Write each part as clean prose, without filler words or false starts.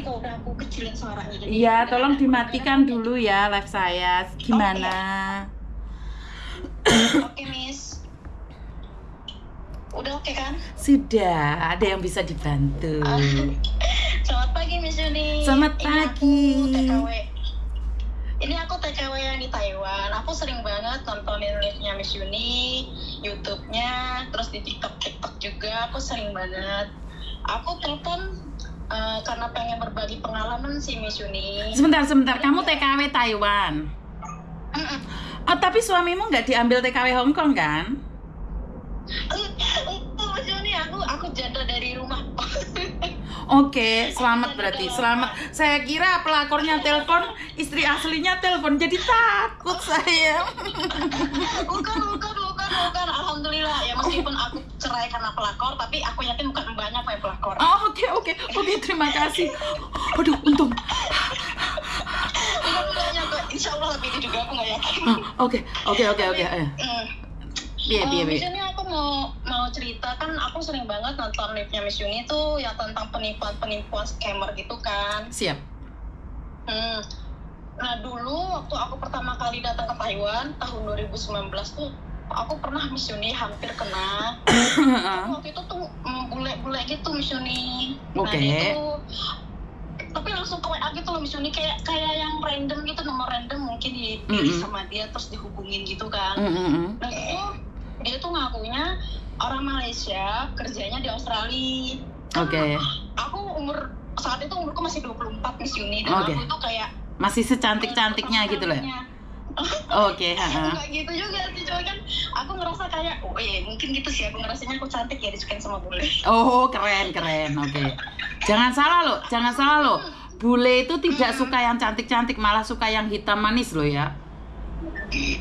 kok udah aku kecilin suaranya. Iya, tolong dimatikan dulu ya live saya. Gimana? Oke, Miss. Udah oke kan? Sudah, ada yang bisa dibantu. Selamat pagi, Miss Yuni. Selamat pagi. Ini aku TKW yang di Taiwan. Aku sering banget nontonin live-nya Miss Yuni, YouTube-nya, terus di TikTok juga. Aku sering banget. Aku telepon karena pengen berbagi pengalaman sih, Miss Yuni. Sebentar. Kamu TKW Taiwan? Oh, tapi suamimu nggak diambil TKW Hong Kong kan? Miss Yuni, aku janda dari rumah. Oke, selamat berarti. Selamat. Saya kira pelakornya telepon, istri aslinya telepon. Jadi takut saya. Bukan. Alhamdulillah. Ya meskipun aku cerai karena pelakor, tapi aku yakin bukan mbaknya kayak pelakor. Oh, oke. Terima kasih. Aduh, untung. Bukan mbaknya kok. Insya Allah lebih itu juga aku nggak yakin. Oke. Miss Yuni, aku mau cerita kan, aku sering banget nonton live-nya Miss Yuni tuh yang tentang penipuan scammer gitu kan. Siap. Nah dulu waktu aku pertama kali datang ke Taiwan tahun 2019 tuh aku pernah Miss Yuni hampir kena. Waktu itu tuh bule gitu Miss Yuni. Oke. Nah itu tapi langsung ke WA gitu loh Miss Yuni, kayak yang random gitu, nomor random mungkin dipilih sama dia terus dihubungin gitu kan. Nah itu dia tuh ngakunya orang Malaysia, kerjanya di Australia. Oke. Aku saat itu umurku masih 24 Miss Yuni, dan aku itu kayak masih secantik-cantiknya gitu loh. Oke, Enggak gitu juga sih, cuma kan aku ngerasa kayak mungkin gitu sih, aku ngerasanya aku cantik ya disukain sama bule. Oh, keren. Oke. Jangan salah loh. Bule itu tidak suka yang cantik-cantik, malah suka yang hitam manis loh ya.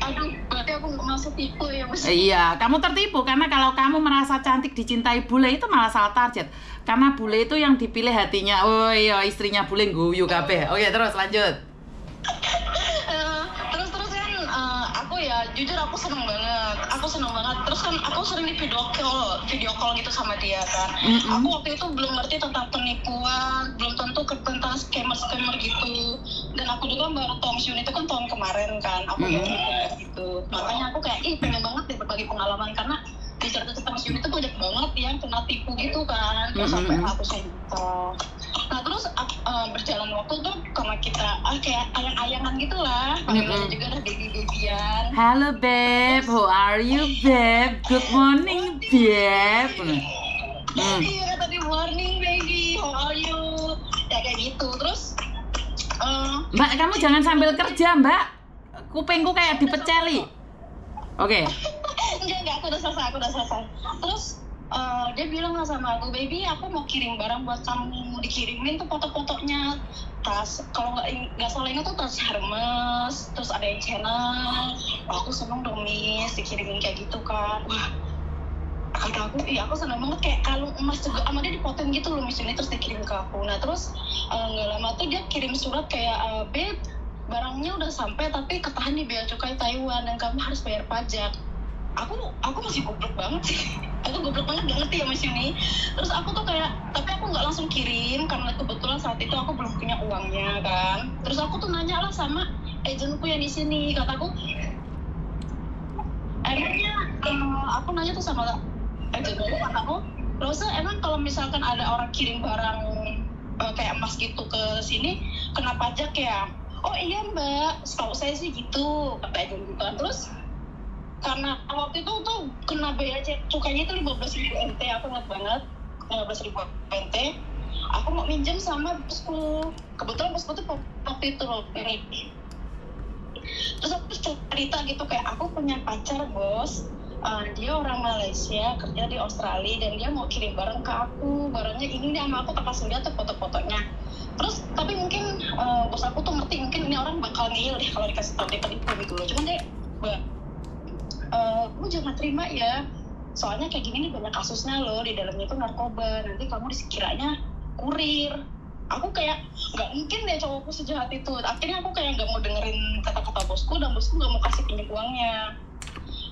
Aduh, berarti aku nggak masuk tipu ya, Mas. Iya, kamu tertipu karena kalau kamu merasa cantik dicintai bule itu malah salah target. Karena bule itu yang dipilih hatinya. Oh iya, istrinya bule guyu kabeh. Oke, terus lanjut. Terus kan aku ya jujur aku seneng banget. Terus kan aku sering di video call gitu sama dia kan. Aku waktu itu belum ngerti tentang penipuan, belum tentu tentang scammer gitu. Dan aku juga baru tahu Miss Yuni itu kan tahun kemarin kan. Aku baru gitu. Makanya aku kayak pengen banget deh berbagi pengalaman, karena di cerita Miss Yuni itu banyak banget yang kena tipu gitu kan. Terus sampai ratusan juta. Nah terus berjalan waktu tuh karena kita kayak ayang-ayangan gitu lah, panggilannya juga udah baby-babyan. Halo babe, how are you babe? Good morning babe. Iya tadi morning baby, how are you? Ya kayak gitu. Terus Mbak, kamu jangan sambil kerja Mbak, kupingku kayak dipeceli. Oke. Enggak, aku udah selesai. Terus dia bilang lah sama aku, baby aku mau kirim barang buat kamu, dikirimin tuh foto-fotonya tas, kalau nggak salah ingat tuh tas Hermes, terus ada yang channel. Aku seneng dong Miss, dikirimin kayak gitu kan. Wah, kata aku aku seneng banget, kayak kalung emas juga sama dia dipotong gitu loh Miss Yuni, terus dikirim ke aku. Nah terus nggak lama tuh dia kirim surat kayak babe barangnya udah sampai tapi ketahan di bea cukai Taiwan dan kamu harus bayar pajak. Aku masih goblok banget sih. Aku goblok banget gak ngerti ya Mas Yuni. Terus aku tuh kayak, tapi aku nggak langsung kirim karena kebetulan saat itu aku belum punya uangnya kan. Terus aku tuh nanya lah sama agenku yang di sini, kataku emangnya aku nanya tuh sama agenku, kataku Rosa emang kalau misalkan ada orang kirim barang kayak emas gitu ke sini kena pajak ya? Oh iya mbak, setahu saya sih gitu, kata agenku kan. Terus karena waktu itu tuh kena bea cukainya itu 15.000 NT, aku ingat banget 15.000 NT. Aku mau minjem sama bosku, kebetulan bosku tuh waktu itu loh ini. Terus aku cerita gitu kayak aku punya pacar bos, dia orang Malaysia kerja di Australia dan dia mau kirim barang ke aku, barangnya ini nih sama aku, tak kasih lihat tuh foto-fotonya. Terus tapi mungkin bos aku tuh ngerti mungkin ini orang bakal ngeyel deh kalau dikasih tahu dia penipu gitu loh. Cuman dia lu jangan terima ya, soalnya kayak gini nih banyak kasusnya loh, di dalamnya itu narkoba, nanti kamu dikiranya kurir. Aku kayak nggak mungkin deh cowokku sejahat itu. Akhirnya aku kayak nggak mau dengerin kata-kata bosku, dan bosku nggak mau kasih pinjam uangnya.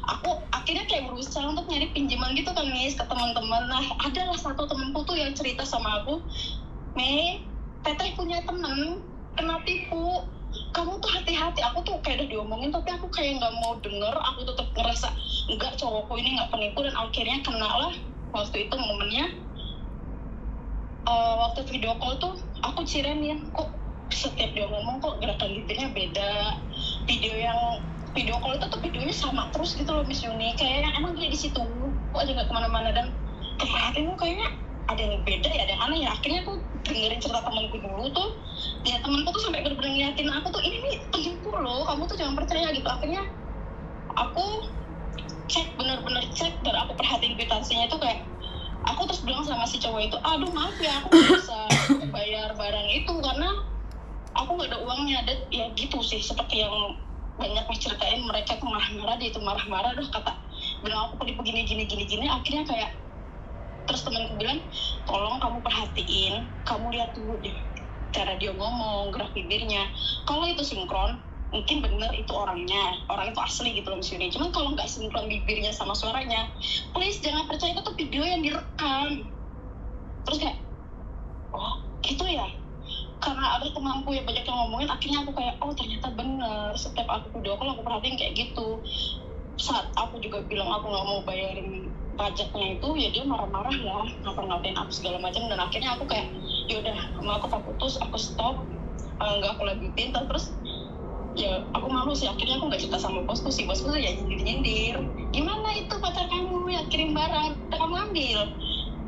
Aku akhirnya kayak berusaha untuk nyari pinjaman gitu kan Miss ke teman-teman. Nah adalah satu temanku tuh yang cerita sama aku, Mei, teteh punya temen kena tipu, kamu tuh hati-hati. Aku tuh kayak udah diomongin tapi aku kayak nggak mau denger. Aku tetap ngerasa enggak, cowokku ini nggak penipu. Dan akhirnya kena lah waktu itu momennya. Waktu video call tuh aku ciremin, kok setiap dia ngomong kok gerakan bibirnya beda. Video call itu tuh videonya sama terus gitu loh Miss Yuni, kayak yang emang dia di situ kok aja nggak kemana-mana. Dan keperhatianmu kayaknya ada yang beda ya, ada yang aneh ya. Akhirnya aku dengerin cerita temanku dulu tuh, ya temanku tuh sampai bener-bener ngeliatin aku tuh, ini nih penipu loh, kamu tuh jangan percaya gitu. Akhirnya aku bener-bener cek dan aku perhatiin kwitansinya itu, kayak aku terus bilang sama si cowok itu, aduh maaf ya aku nggak bisa bayar barang itu karena aku nggak ada uangnya. Dan ya gitu sih, seperti yang banyak ceritain, mereka tuh marah-marah, dia itu marah-marah, udah kata bilang aku penipu gini. Akhirnya kayak terus temanku bilang, tolong kamu perhatiin, kamu lihat dulu deh cara dia ngomong, gerak bibirnya. Kalau itu sinkron, mungkin bener itu orang itu asli gitu loh misalnya. Cuman kalau nggak sinkron bibirnya sama suaranya, please jangan percaya itu tuh video yang direkam. Terus kayak, oh gitu ya. Karena ada temanku yang banyak yang ngomongin, akhirnya aku kayak, oh ternyata bener. Setiap aku video call aku perhatiin kayak gitu. Saat aku juga bilang aku nggak mau bayarin pajaknya itu, ya dia marah-marah lah, ngapa-ngapain aku segala macam. Dan akhirnya aku kayak, yaudah mau aku putus, aku stop, nggak aku lanjutin. Terus ya aku malu sih, akhirnya aku nggak cerita sama bosku sih. Bosku tuh ya nyindir, gimana itu pacar kamu yang kirim barang, udah kamu ambil?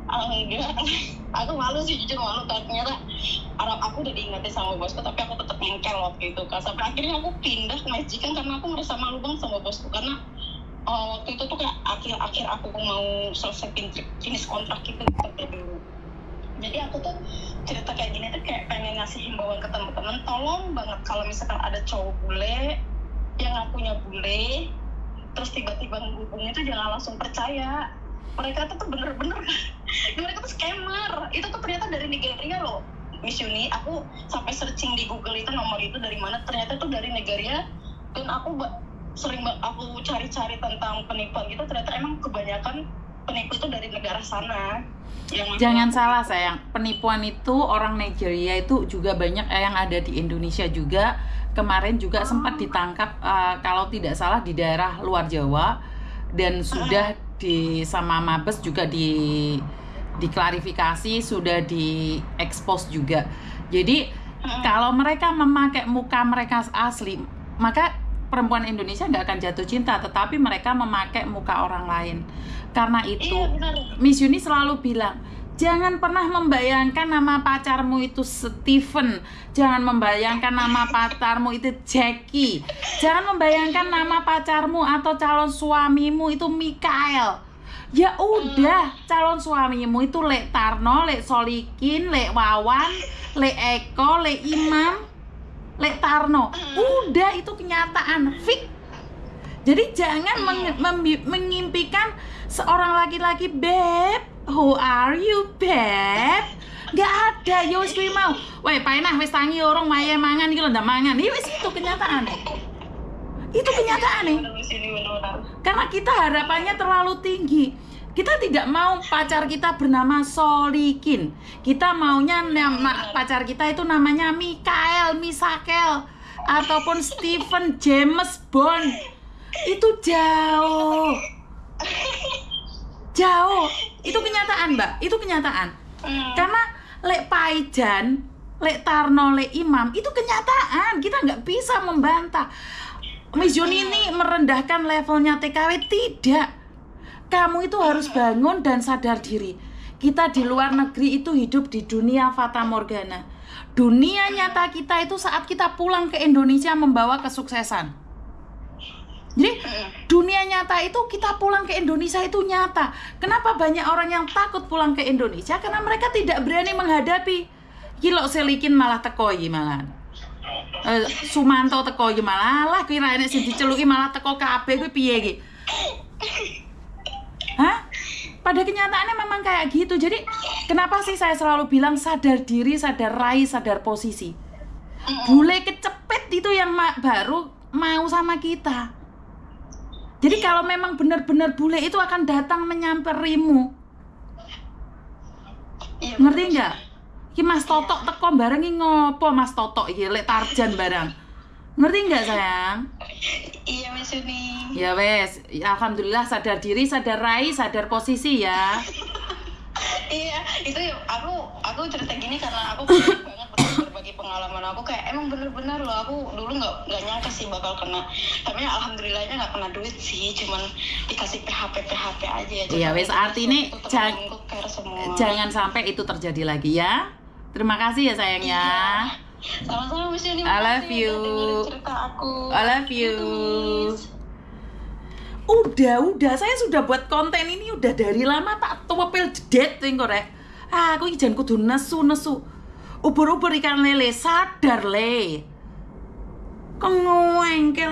Enggak, aku malu sih, jujur malu. Ternyata aku udah diingetin sama bosku, tapi aku tetap ngengkel waktu itu kan. Sampai akhirnya aku pindah ke majikan karena aku ngerasa malu banget sama bosku. Karena waktu itu tuh kayak akhir aku mau selesai finish kontrak itu dulu. Jadi aku tuh cerita kayak gini tuh kayak pengen ngasih himbauan ke teman-teman, tolong banget kalau misalkan ada cowok bule yang ngakunya bule terus tiba-tiba menghubungi itu jangan langsung percaya. Mereka tuh bener-bener mereka tuh scammer. Itu tuh ternyata dari Nigeria loh Miss Yuni. Aku sampai searching di Google itu nomor itu dari mana, ternyata tuh dari Nigeria. Dan aku sering aku cari-cari tentang penipuan gitu, ternyata emang kebanyakan penipu itu dari negara sana. Jangan salah sayang, penipuan itu orang Nigeria itu juga banyak yang ada di Indonesia juga. Kemarin juga sempat ditangkap kalau tidak salah di daerah luar Jawa, dan sudah sama Mabes juga diklarifikasi, sudah diekspos juga. Jadi kalau mereka memakai muka mereka asli, maka perempuan Indonesia nggak akan jatuh cinta, tetapi mereka memakai muka orang lain. Karena itu Miss Yuni selalu bilang, jangan pernah membayangkan nama pacarmu itu Steven, jangan membayangkan nama pacarmu itu Jackie, jangan membayangkan nama pacarmu atau calon suamimu itu Mikael. Ya udah, calon suamimu itu Lek Tarno, Lek Solikin, Lek Wawan, Lek Eko, Lek Imam, Lek Tarno. Udah, itu kenyataan fix. Jadi jangan mengimpikan seorang laki-laki, beb, who are you, beb? Gak ada, ya wis kuwi mau. Weh, paenah wis tangi orang wae mangan iki lho ndak mangan. Ya wis, itu kenyataan. Itu kenyataan nih. Karena kita harapannya terlalu tinggi. Kita tidak mau pacar kita bernama Solikin. Kita maunya nama pacar kita itu namanya Mikael, Misakel, ataupun Stephen James Bond. Itu jauh. Jauh. Itu kenyataan, Mbak. Itu kenyataan. Karena Lek Paijan, Lek Tarno, Lek Imam, itu kenyataan. Kita nggak bisa membantah. Miss Yuni ini merendahkan levelnya TKW, tidak. Kamu itu harus bangun dan sadar diri. Kita di luar negeri itu hidup di dunia fata morgana. Dunia nyata kita itu saat kita pulang ke Indonesia membawa kesuksesan. Jadi dunia nyata itu kita pulang ke Indonesia itu nyata. Kenapa banyak orang yang takut pulang ke Indonesia? Karena mereka tidak berani menghadapi. Kilo Selikin malah teko malah. Sumanto teko malah lah kira enek sing diceluki malah teko kabeh kuwi piye iki? Hah? Pada kenyataannya memang kayak gitu. Jadi kenapa sih saya selalu bilang sadar diri, sadar raih, sadar posisi. Bule kecepet itu yang baru mau sama kita. Jadi kalau memang benar-benar bule itu akan datang menyamperimu. Ngerti nggak? Ki Mas Totok teko bareng iki ngopo Mas Totok iki lek Tarjan barang. Ngerti nggak sayang? Iya Mas Yuni. Ya wes, alhamdulillah sadar diri, sadar rai, sadar posisi ya. Iya, itu aku cerita gini karena aku pengen banget berbagi pengalaman aku, kayak emang bener-bener loh, aku dulu nggak nyangka sih bakal kena. Tapi alhamdulillahnya nggak kena duit sih, cuman dikasih PHP aja. Iya wes, artinya jangan sampai itu terjadi lagi ya. Terima kasih ya sayangnya. Sama-sama Miss Yuni. I love you. Cerita aku. I love you. Udah, saya sudah buat konten ini udah dari lama, tak tuwepil jedet ting korek. Aku iki jan kudu nesu. Ubur-ubur ikan lele, sadar le. Kok ngoengkel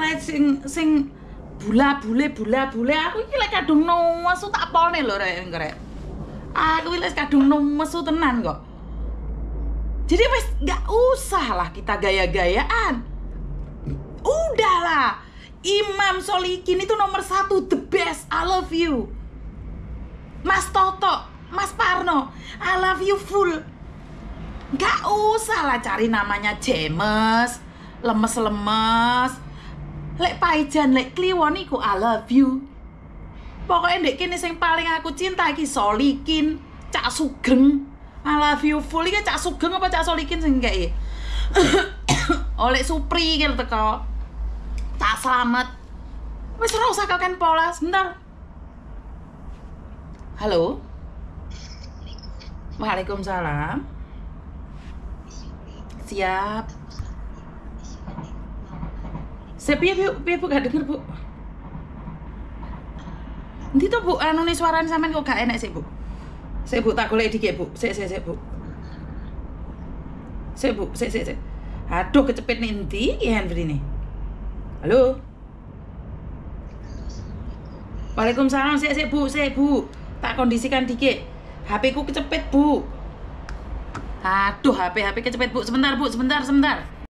sing bula-bule aku iki lek kadung nesu tak pone lho rek korek. Aku iki lek kadung nesu tenan kok. Jadi wes gak usah lah kita gaya-gayaan. Udahlah. Imam Solikin itu nomor 1, the best, I love you. Mas Toto, Mas Parno, I love you full. Gak usah lah cari namanya James, lemes-lemes. Lek Paijan, lek Kliwon iku I love you. Pokoknya ndek kene sing paling aku cinta iki Solikin, Cak Sugeng. I love you full iki Cak Sugeng apa Cak Solikin sing kae. Oleh Supri gitu teko. Tak selamat. Wes ora usah kakek pola, sebentar. Halo. Waalaikumsalam. Siap. Piye Bu gak denger, Bu? Nanti tuh Bu, anu nih suaranya sampean kok gak enak sih, Bu. Sik Bu, tak golek dikit, Bu. Sik Bu. Sik Bu. Aduh, kecepet nih endi iki handphone ini. Halo. Waalaikumsalam, sik Bu. Tak kondisikan dikit. HP ku kecepet, Bu. Aduh, HP kecepet, Bu. Sebentar, Bu. Sebentar.